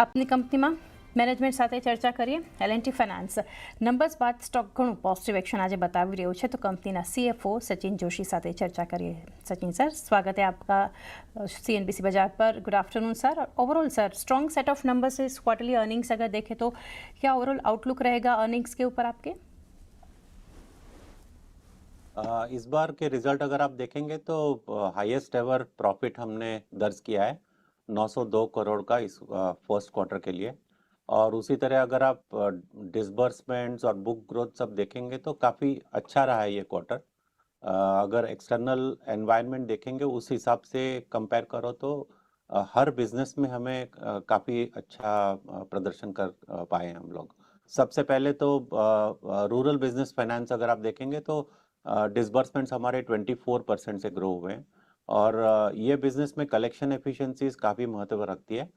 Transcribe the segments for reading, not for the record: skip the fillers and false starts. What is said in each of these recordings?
આપની કંપનીમાં મેનેજમેન્ટ સાથે ચર્ચા કરીએ. L&T ફાઇનાન્સ નંબર્સ બાદ સ્ટોક ઘણું પોઝિટિવ એક્શન આજે બતાવી રહ્યું છે, તો કંપનીના CFO सचिन जोशी સાથે ચર્ચા કરીએ. सचिन सर, स्वागत है आपका CNBC बाजार पर. Good afternoon sir. Overall sir, strong set of numbers इस क्वार्टरली अर्निंग्स अगर देखें तो क्या ओवरऑल आउटलुक रहेगा अर्निंग्स के ऊपर आपके? इस बार के रिजल्ट अगर आप देखेंगे तो हाईएस्ट एवर प्रॉफिट हमने दर्ज किया है 902 करोड़ का इस फर्स्ट क्वार्टर के लिए। और उसी तरह अगर आप डिसबर्समेंट्स और बुक ग्रोथ सब देखेंगे तो काफ़ी अच्छा रहा है ये क्वार्टर। अगर एक्सटर्नल एनवायरनमेंट देखेंगे उस हिसाब से कंपेयर करो तो हर बिजनेस में हमें काफ़ी अच्छा प्रदर्शन कर पाए हैं हम लोग। सबसे पहले तो रूरल बिजनेस फाइनेंस अगर आप देखेंगे तो डिसबर्समेंट्स हमारे 24% से ग्रो हुए हैं। और ये बिजनेस में कलेक्शन एफिशिएंसीज काफ़ी महत्व रखती है,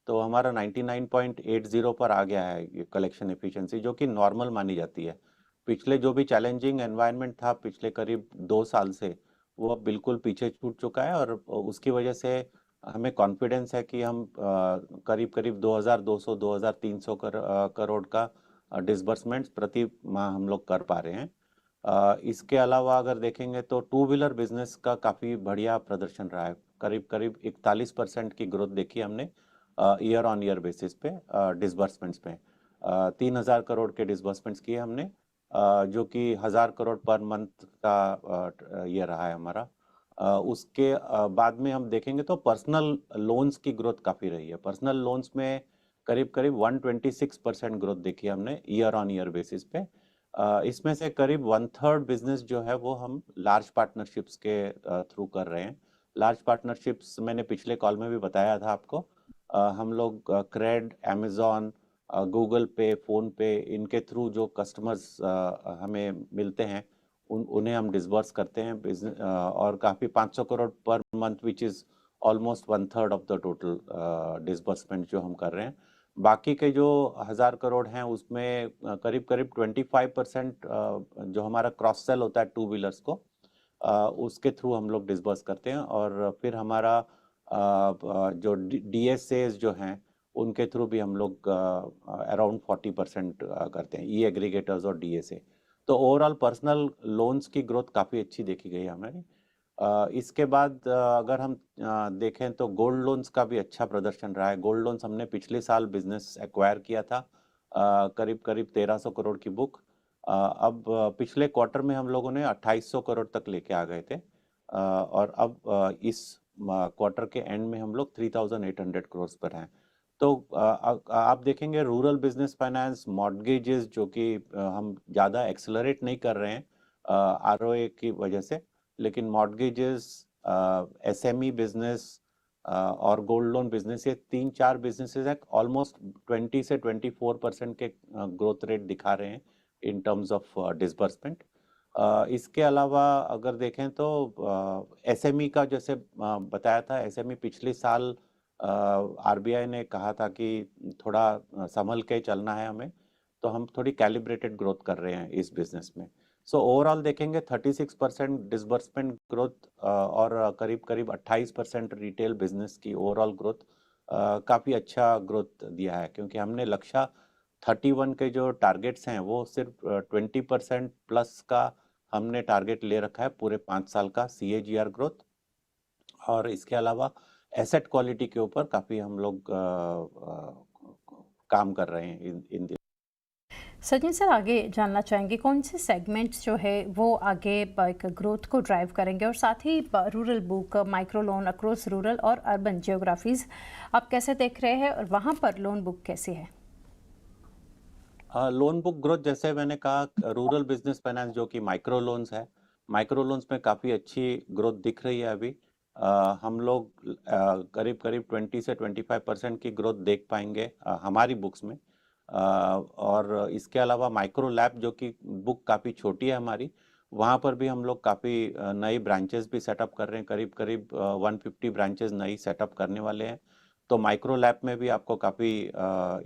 तो हमारा 99.80 पर आ गया है ये कलेक्शन एफिशिएंसी, जो कि नॉर्मल मानी जाती है। पिछले जो भी चैलेंजिंग एनवायरनमेंट था पिछले करीब 2 साल से, वो अब बिल्कुल पीछे छूट चुका है। और उसकी वजह से हमें कॉन्फिडेंस है कि हम करीब करीब 2200-2300 करोड़ का डिसबर्समेंट्स प्रति माह हम लोग कर पा रहे हैं। इसके अलावा अगर देखेंगे तो टू व्हीलर बिजनेस का काफ़ी बढ़िया प्रदर्शन रहा है। करीब करीब 41% की ग्रोथ देखी हमने ईयर ऑन ईयर बेसिस पे डिसबर्समेंट्स पे। 3000 करोड़ के डिसबर्समेंट्स किए हमने, जो कि 1000 करोड़ पर मंथ का ये रहा है हमारा। उसके बाद में हम देखेंगे तो पर्सनल लोन्स की ग्रोथ काफ़ी रही है। पर्सनल लोन्स में करीब करीब 126% ग्रोथ देखी हमने ईयर ऑन ईयर बेसिस पे। इसमें से करीब 1/3 बिजनेस जो है वो हम लार्ज पार्टनरशिप्स के थ्रू कर रहे हैं। लार्ज पार्टनरशिप्स मैंने पिछले कॉल में भी बताया था आपको। हम लोग क्रेड, अमेजॉन, गूगल पे, फ़ोन पे, इनके थ्रू जो कस्टमर्स हमें मिलते हैं उन्हें हम डिसबर्स करते हैं और काफ़ी 500 crore per month, which is almost 1/3 of the total disbursement जो हम कर रहे हैं। बाकी के जो 1000 करोड़ हैं उसमें करीब करीब 25% जो हमारा क्रॉस सेल होता है टू व्हीलर्स को, उसके थ्रू हम लोग डिसबर्स करते हैं। और फिर हमारा जो DSAs जो हैं उनके थ्रू भी हम लोग अराउंड 40% करते हैं, ई एग्रीगेटर्स और DSA। तो ओवरऑल पर्सनल लोन्स की ग्रोथ काफ़ी अच्छी देखी गई है हमारी। इसके बाद अगर हम देखें तो गोल्ड लोन्स का भी अच्छा प्रदर्शन रहा है। गोल्ड लोन्स हमने पिछले साल बिजनेस एक्वायर किया था, करीब करीब 1300 करोड़ की बुक। अब पिछले क्वार्टर में हम लोगों ने 2800 करोड़ तक लेके आ गए थे। और अब इस क्वार्टर के एंड में हम लोग 3800 करोड़ पर हैं। तो आप देखेंगे रूरल बिजनेस फाइनेंस, मॉर्गेजेस, जो कि हम ज़्यादा एक्सेलरेट नहीं कर रहे हैं ROA की वजह से, लेकिन मॉर्गेजेस, SME बिजनेस और गोल्ड लोन बिजनेस, ये 3-4 बिजनेसेस हैं, ऑलमोस्ट 20 से 24% के ग्रोथ रेट दिखा रहे हैं इन टर्म्स ऑफ डिसबर्समेंट। इसके अलावा अगर देखें तो SME का जैसे बताया था, SME पिछले साल RBI ने कहा था कि थोड़ा संभल के चलना है हमें, तो हम थोड़ी कैलिब्रेटेड ग्रोथ कर रहे हैं इस बिजनेस में। सो ओवरऑल देखेंगे 36% डिसबर्समेंट ग्रोथ और करीब करीब 28% रिटेल बिजनेस की ओवरऑल ग्रोथ काफ़ी अच्छा ग्रोथ दिया है, क्योंकि हमने लक्ष्य 31 के जो टारगेट्स हैं वो सिर्फ 20% प्लस का हमने टारगेट ले रखा है पूरे 5 साल का CAGR ग्रोथ। और इसके अलावा एसेट क्वालिटी के ऊपर काफ़ी हम लोग काम कर रहे हैं इन सचिन सर, आगे जानना चाहेंगे कौन से सेगमेंट्स जो है वो आगे एक ग्रोथ को ड्राइव करेंगे, और साथ ही rural book, micro loan across rural और अर्बन जियोग्राफीज आप कैसे देख रहे हैं, और वहाँ पर लोन बुक कैसी है? लोन बुक ग्रोथ जैसे मैंने कहा, रूरल बिजनेस फाइनेंस जो कि माइक्रो लोन्स है, माइक्रो लोन्स में काफ़ी अच्छी ग्रोथ दिख रही है अभी। हम लोग करीब करीब 20 से 25% की ग्रोथ देख पाएंगे हमारी बुक्स में। और इसके अलावा माइक्रो लैब जो कि बुक काफ़ी छोटी है हमारी, वहाँ पर भी हम लोग काफ़ी नई ब्रांचेस भी सेटअप कर रहे हैं। करीब करीब 150 ब्रांचेस नई सेटअप करने वाले हैं। तो माइक्रो लैब में भी आपको काफ़ी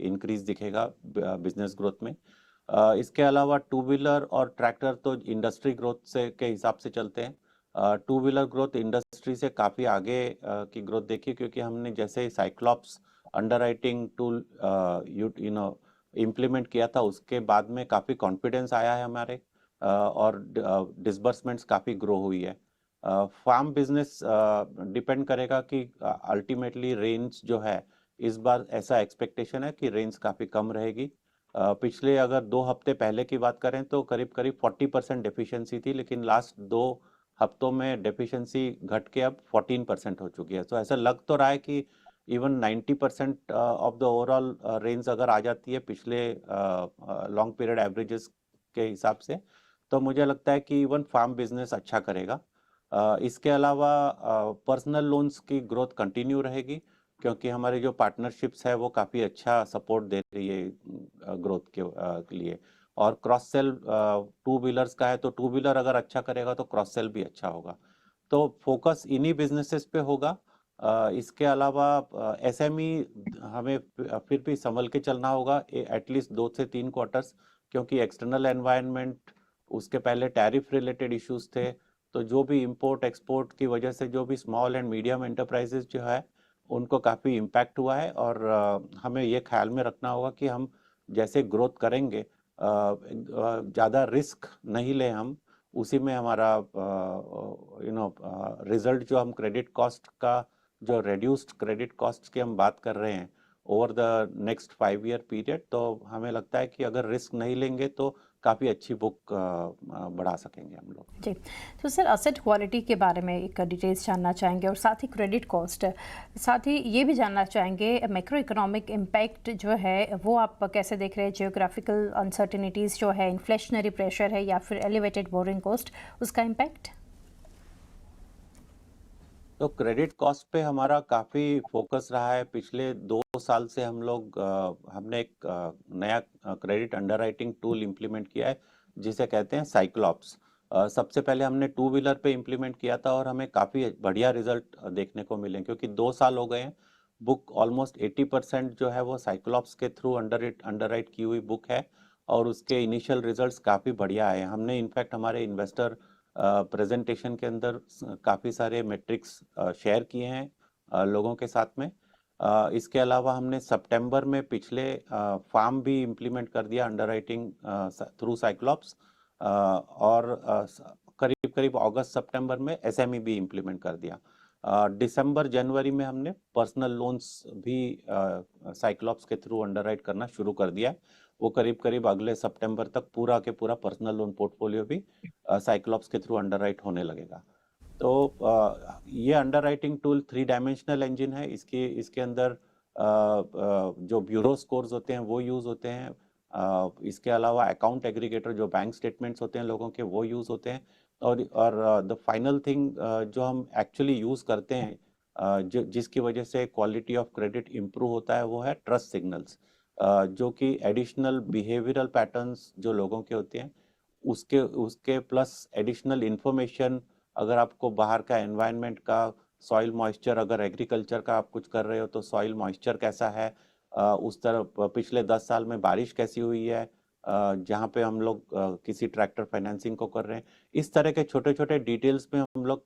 इंक्रीज दिखेगा बिजनेस ग्रोथ में। इसके अलावा टू व्हीलर और ट्रैक्टर तो इंडस्ट्री ग्रोथ से के हिसाब से चलते हैं। टू व्हीलर ग्रोथ इंडस्ट्री से काफ़ी आगे की ग्रोथ देखी, क्योंकि हमने जैसे Cyclops underwriting tool you know implement किया था, उसके बाद में काफ़ी कॉन्फिडेंस आया है हमारे, और डिसबर्समेंट्स काफ़ी ग्रो हुई है। फार्म बिजनेस डिपेंड करेगा कि अल्टीमेटली रेंज जो है, इस बार ऐसा एक्सपेक्टेशन है कि रेंज काफ़ी कम रहेगी। पिछले अगर 2 हफ्ते पहले की बात करें तो करीब करीब 40% डेफिशिएंसी थी, लेकिन लास्ट 2 हफ्तों में डेफिशिएंसी घट के अब 14% हो चुकी है। तो ऐसा लग तो रहा है कि even 90% of the overall range अगर आ जाती है पिछले लॉन्ग पीरियड एवरेजेस के हिसाब से, तो मुझे लगता है कि इवन फार्म बिजनेस अच्छा करेगा। इसके अलावा पर्सनल लोन्स की ग्रोथ कंटिन्यू रहेगी, क्योंकि हमारे जो पार्टनरशिप्स है वो काफ़ी अच्छा सपोर्ट दे रही है ग्रोथ के लिए। और क्रॉस सेल टू व्हीलर्स का है, तो टू व्हीलर अगर अच्छा करेगा तो क्रॉस सेल भी अच्छा होगा। तो फोकस इन्हीं बिजनेसेस पे होगा। इसके अलावा एसएमई हमें फिर भी संभल के चलना होगा एटलीस्ट 2 से 3 क्वार्टर्स, क्योंकि एक्सटर्नल एनवायरनमेंट, उसके पहले टैरिफ रिलेटेड इश्यूज थे। तो जो भी इंपोर्ट एक्सपोर्ट की वजह से जो भी स्मॉल एंड मीडियम एंटरप्राइजेज जो है उनको काफ़ी इम्पैक्ट हुआ है, और हमें ये ख्याल में रखना होगा कि हम जैसे ग्रोथ करेंगे ज़्यादा रिस्क नहीं लें हम, उसी में हमारा रिजल्ट जो हम क्रेडिट कॉस्ट का, जो रेड्यूस्ड क्रेडिट कॉस्ट की हम बात कर रहे हैं over the next 5 year period, तो हमें लगता है कि अगर रिस्क नहीं लेंगे तो काफ़ी अच्छी बुक बढ़ा सकेंगे हम लोग। जी, तो सर असेट क्वालिटी के बारे में एक डिटेल्स जानना चाहेंगे, और साथ ही क्रेडिट कॉस्ट, साथ ही ये भी जानना चाहेंगे मैक्रो इकोनॉमिक इम्पैक्ट जो है वो आप कैसे देख रहे हैं, जियोग्राफिकल अनसर्टिनिटीज़ जो है, इन्फ्लेशनरी प्रेशर है या फिर एलिवेटेड बोरिंग कॉस्ट, उसका इम्पैक्ट? तो क्रेडिट कॉस्ट पे हमारा काफ़ी फोकस रहा है पिछले 2 साल से। हमने एक नया क्रेडिट अंडरराइटिंग टूल इम्प्लीमेंट किया है, जिसे कहते हैं साइक्लॉप्स। सबसे पहले हमने टू व्हीलर पे इम्प्लीमेंट किया था, और हमें काफ़ी बढ़िया रिजल्ट देखने को मिले, क्योंकि 2 साल हो गए हैं। बुक ऑलमोस्ट 80% जो है वो साइक्लॉप्स के थ्रू अंडरराइट की हुई बुक है, और उसके इनिशियल रिजल्ट्स काफ़ी बढ़िया आए हैं। हमने इनफैक्ट हमारे इन्वेस्टर प्रेजेंटेशन के अंदर काफ़ी सारे मेट्रिक्स शेयर किए हैं लोगों के साथ में। इसके अलावा हमने सितंबर में पिछले फार्म भी इम्प्लीमेंट कर दिया अंडरराइटिंग थ्रू साइक्लॉप्स, और करीब करीब अगस्त सितंबर में एसएमई भी इम्प्लीमेंट कर दिया। दिसंबर जनवरी में हमने पर्सनल लोन्स भी साइक्लॉप्स के थ्रू अंडरराइट करना शुरू कर दिया। वो करीब करीब अगले सितंबर तक पूरा के पूरा पर्सनल लोन पोर्टफोलियो भी साइक्लॉप्स के थ्रू अंडरराइट होने लगेगा। तो ये अंडरराइटिंग टूल 3 डायमेंशनल इंजन है। इसके अंदर जो ब्यूरो स्कोर्स होते हैं वो यूज़ होते हैं। इसके अलावा अकाउंट एग्रीगेटर जो बैंक स्टेटमेंट्स होते हैं लोगों के, वो यूज़ होते हैं। और द फाइनल थिंग जो हम एक्चुअली यूज़ करते हैं, जिसकी वजह से क्वालिटी ऑफ क्रेडिट इम्प्रूव होता है, वो है ट्रस्ट सिग्नल्स, जो कि एडिशनल बिहेवियरल पैटर्न्स जो लोगों के होते हैं, उसके उसके प्लस एडिशनल इंफॉर्मेशन। अगर आपको बाहर का एनवायरनमेंट का, सॉइल मॉइस्चर, अगर एग्रीकल्चर का आप कुछ कर रहे हो तो सॉइल मॉइस्चर कैसा है, उस तरफ पिछले 10 साल में बारिश कैसी हुई है, जहाँ पे हम लोग किसी ट्रैक्टर फाइनेंसिंग को कर रहे हैं, इस तरह के छोटे छोटे डिटेल्स में हम लोग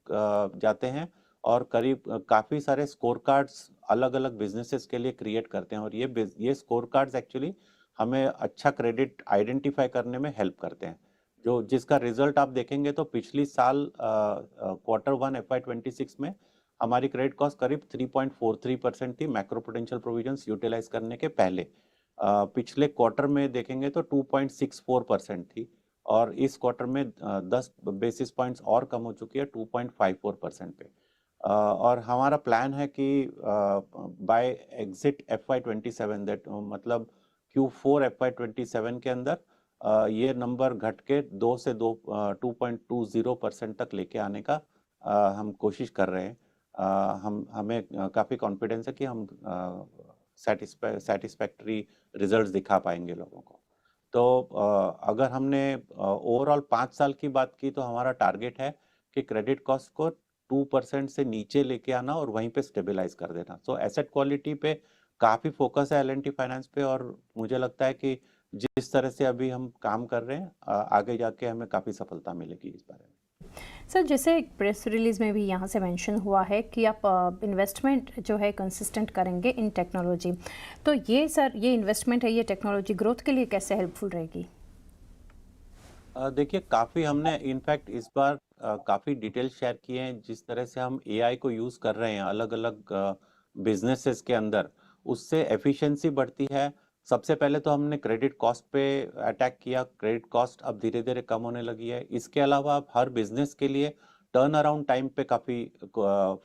जाते हैं, और करीब काफ़ी सारे स्कोर कार्ड्स अलग अलग बिजनेसेस के लिए क्रिएट करते हैं। और ये स्कोर कार्ड्स एक्चुअली हमें अच्छा क्रेडिट आइडेंटिफाई करने में हेल्प करते हैं, जो जिसका रिजल्ट आप देखेंगे तो पिछली साल Q1 FY26 में हमारी क्रेडिट कॉस्ट करीब 3.43% थी, मैक्रो पोटेंशियल प्रोविजंस यूटिलाइज करने के पहले। पिछले क्वार्टर में देखेंगे तो 2.64% थी, और इस क्वार्टर में 10 बेसिस पॉइंट्स और कम हो चुकी है 2.54% पे। और हमारा प्लान है कि बाय एग्जिट FY27, दैट मतलब Q4 FY27 के अंदर ये नंबर घट के 2.20% तक लेके आने का हम कोशिश कर रहे हैं। हमें काफ़ी कॉन्फिडेंस है कि हम सेटिस्फैक्टरी रिजल्ट्स दिखा पाएंगे लोगों को। तो अगर हमने ओवरऑल 5 साल की बात की, तो हमारा टारगेट है कि क्रेडिट कॉस्ट को 2% से नीचे लेके आना और वहीं पे स्टेबलाइज कर देना। तो एसेट क्वालिटी पे काफ़ी फोकस है एल&टी फाइनेंस पे, और मुझे लगता है कि जिस तरह से अभी हम काम कर रहे हैं, आगे जाके हमें काफ़ी सफलता मिलेगी इस बारे में। सर, जैसे एक प्रेस रिलीज में भी यहाँ से मेंशन हुआ है कि आप इन्वेस्टमेंट जो है कंसिस्टेंट करेंगे इन टेक्नोलॉजी, तो ये सर ये इन्वेस्टमेंट है, ये टेक्नोलॉजी ग्रोथ के लिए कैसे हेल्पफुल रहेगी? देखिए काफ़ी हमने इनफैक्ट इस बार काफ़ी डिटेल शेयर किए हैं जिस तरह से हम एआई को यूज़ कर रहे हैं अलग-अलग बिजनेसेस के अंदर, उससे एफिशिएंसी बढ़ती है। सबसे पहले तो हमने क्रेडिट कॉस्ट पे अटैक किया, क्रेडिट कॉस्ट अब धीरे-धीरे कम होने लगी है। इसके अलावा अब हर बिजनेस के लिए टर्न अराउंड टाइम पे काफ़ी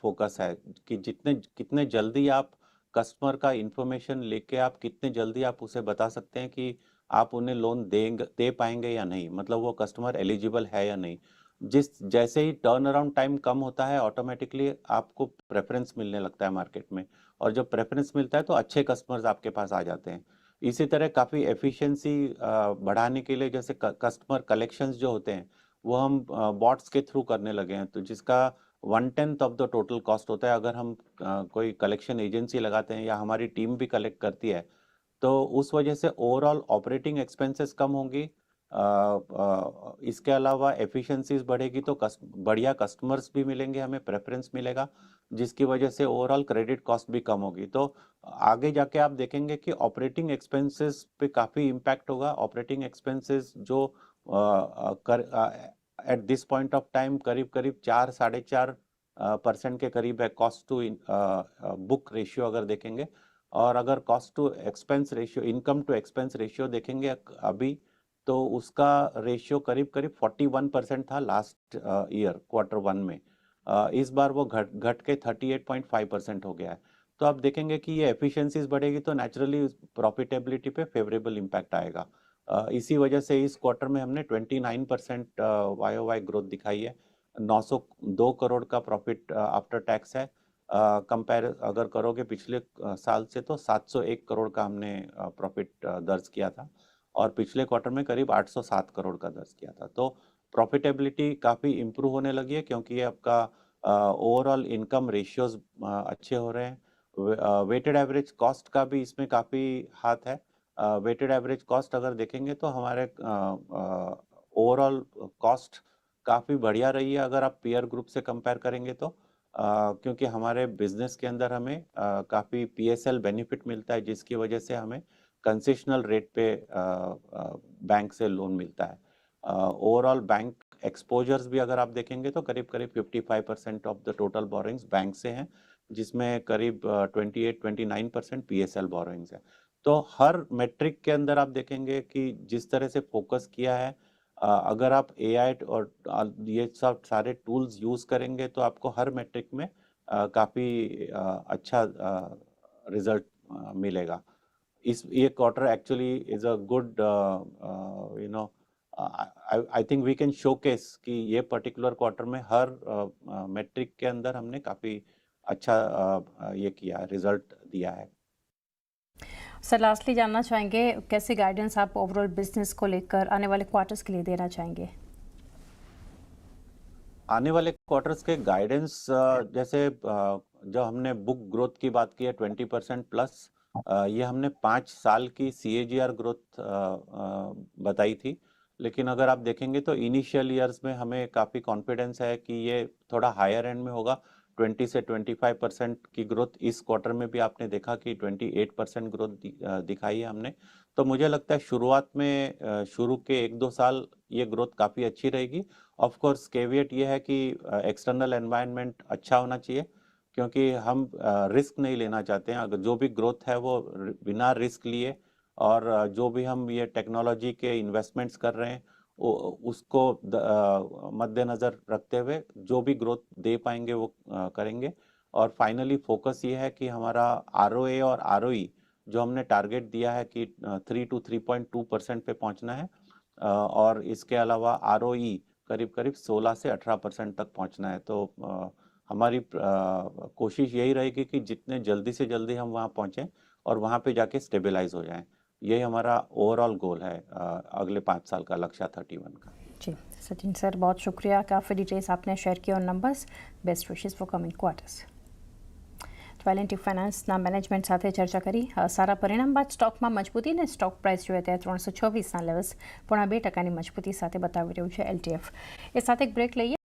फोकस है कि जितने कितने जल्दी आप कस्टमर का इंफॉर्मेशन लेके आप कितने जल्दी आप उसे बता सकते हैं कि आप उन्हें लोन दे पाएंगे या नहीं, मतलब वो कस्टमर एलिजिबल है या नहीं। जिस जैसे ही टर्न अराउंड टाइम कम होता है ऑटोमेटिकली आपको प्रेफरेंस मिलने लगता है मार्केट में, और जब प्रेफरेंस मिलता है तो अच्छे कस्टमर्स आपके पास आ जाते हैं। इसी तरह काफ़ी एफिशिएंसी बढ़ाने के लिए जैसे कस्टमर कलेक्शंस जो होते हैं वो हम बॉट्स के थ्रू करने लगे हैं, तो जिसका 1/10 ऑफ द टोटल कॉस्ट होता है। अगर हम कोई कलेक्शन एजेंसी लगाते हैं या हमारी टीम भी कलेक्ट करती है तो उस वजह से ओवरऑल ऑपरेटिंग एक्सपेंसेस कम होंगी। इसके अलावा एफिशिएंसीज बढ़ेगी तो बढ़िया कस्टमर्स भी मिलेंगे, हमें प्रेफरेंस मिलेगा, जिसकी वजह से ओवरऑल क्रेडिट कॉस्ट भी कम होगी। तो आगे जाके आप देखेंगे कि ऑपरेटिंग एक्सपेंसेस पे काफ़ी इम्पैक्ट होगा। ऑपरेटिंग एक्सपेंसेस जो at this point of time करीब करीब 4 साढ़े 4% के करीब है कॉस्ट टू बुक रेशियो अगर देखेंगे। और अगर cost to expense ratio, income to expense ratio देखेंगे अभी, तो उसका रेशियो करीब करीब 41% था लास्ट ईयर Q1 में। इस बार वो घट घट के 38.5% हो गया है। तो आप देखेंगे कि ये एफिशिएंसीज बढ़ेगी तो नेचुरली प्रॉफिटेबिलिटी पे फेवरेबल इम्पैक्ट आएगा। इसी वजह से इस क्वार्टर में हमने 29% YOY ग्रोथ दिखाई है। 902 करोड़ का प्रॉफिट आफ्टर टैक्स है। कंपेयर अगर करोगे पिछले साल से तो 701 करोड़ का हमने प्रॉफिट दर्ज किया था, और पिछले क्वार्टर में करीब 807 करोड़ का दर्ज किया था। तो प्रॉफिटेबिलिटी काफ़ी इम्प्रूव होने लगी है क्योंकि ये आपका ओवरऑल इनकम रेशियोज अच्छे हो रहे हैं। वेटेड एवरेज कॉस्ट का भी इसमें काफ़ी हाथ है। वेटेड एवरेज कॉस्ट अगर देखेंगे तो हमारे ओवरऑल कॉस्ट काफ़ी बढ़िया रही है अगर आप पीयर ग्रुप से कंपेयर करेंगे तो। क्योंकि हमारे बिजनेस के अंदर हमें काफ़ी पीएसएल बेनिफिट मिलता है जिसकी वजह से हमें कंसेशनल रेट पे बैंक से लोन मिलता है। ओवरऑल बैंक एक्सपोजर्स भी अगर आप देखेंगे तो करीब करीब 55% of the total borrowings bank से हैं, जिसमें करीब 28-29% पीएसएल बोरोइंग्स है। तो हर मेट्रिक के अंदर आप देखेंगे कि जिस तरह से फोकस किया है, अगर आप एआई और ये सब सारे टूल्स यूज़ करेंगे तो आपको हर मैट्रिक में काफ़ी अच्छा रिजल्ट मिलेगा। इस ये quarter actually is a good you know I think we can showcase कि ये पर्टिकुलर क्वार्टर में हर मैट्रिक के अंदर हमने काफ़ी अच्छा ये किया रिजल्ट दिया है। सर, लास्टली जानना चाहेंगे कैसे गाइडेंस आप ओवरऑल बिजनेस को लेकर आने वाले क्वार्टर्स के लिए देना चाहेंगे? आने वाले क्वार्टर्स के गाइडेंस जैसे जो हमने बुक ग्रोथ की बात की है 20% प्लस, ये हमने 5 साल की CAGR ग्रोथ बताई थी। लेकिन अगर आप देखेंगे तो इनिशियल ईयर्स में हमें काफ़ी कॉन्फिडेंस है कि ये थोड़ा हायर एंड में होगा। 20 से 25% की ग्रोथ इस क्वार्टर में भी आपने देखा कि 28% ग्रोथ दिखाई है हमने। तो मुझे लगता है शुरुआत में शुरू के 1-2 साल ये ग्रोथ काफ़ी अच्छी रहेगी। ऑफ कोर्स केवियट ये है कि एक्सटर्नल एनवायरनमेंट अच्छा होना चाहिए, क्योंकि हम रिस्क नहीं लेना चाहते हैं। अगर जो भी ग्रोथ है वो बिना रिस्क लिए, और जो भी हम ये टेक्नोलॉजी के इन्वेस्टमेंट्स कर रहे हैं उसको मद्देनज़र रखते हुए जो भी ग्रोथ दे पाएंगे वो करेंगे। और फाइनली फोकस ये है कि हमारा ROA और ROE जो हमने टारगेट दिया है कि 3 to 3.2% पे पहुंचना है, और इसके अलावा ROE करीब करीब 16 से 18% तक पहुंचना है। तो हमारी कोशिश यही रहेगी कि जितने जल्दी से जल्दी हम वहां पहुंचें और वहां पे जाके स्टेबलाइज हो जाएं। यही हमारा ओवरऑल गोल है अगले 5 साल का लक्ष्य 31 का। जी सचिन सर, बहुत शुक्रिया, काफ़ी डिटेल्स आपने शेयर की और numbers. Best wishes for coming quarters. તો એલ&ટી ફાઇનાન્સના મેનેજમેન્ટ સાથે ચર્ચા કરી. સારા પરિણામ બાદ સ્ટોકમાં મજબૂતી અને સ્ટોક પ્રાઇસ જોઈએ ત્યારે 326ના લેવલ્સ 0.2% મજબૂતી સાથે બતાવી રહ્યું છે LTF. એ સાથે એક બ્રેક લઈએ.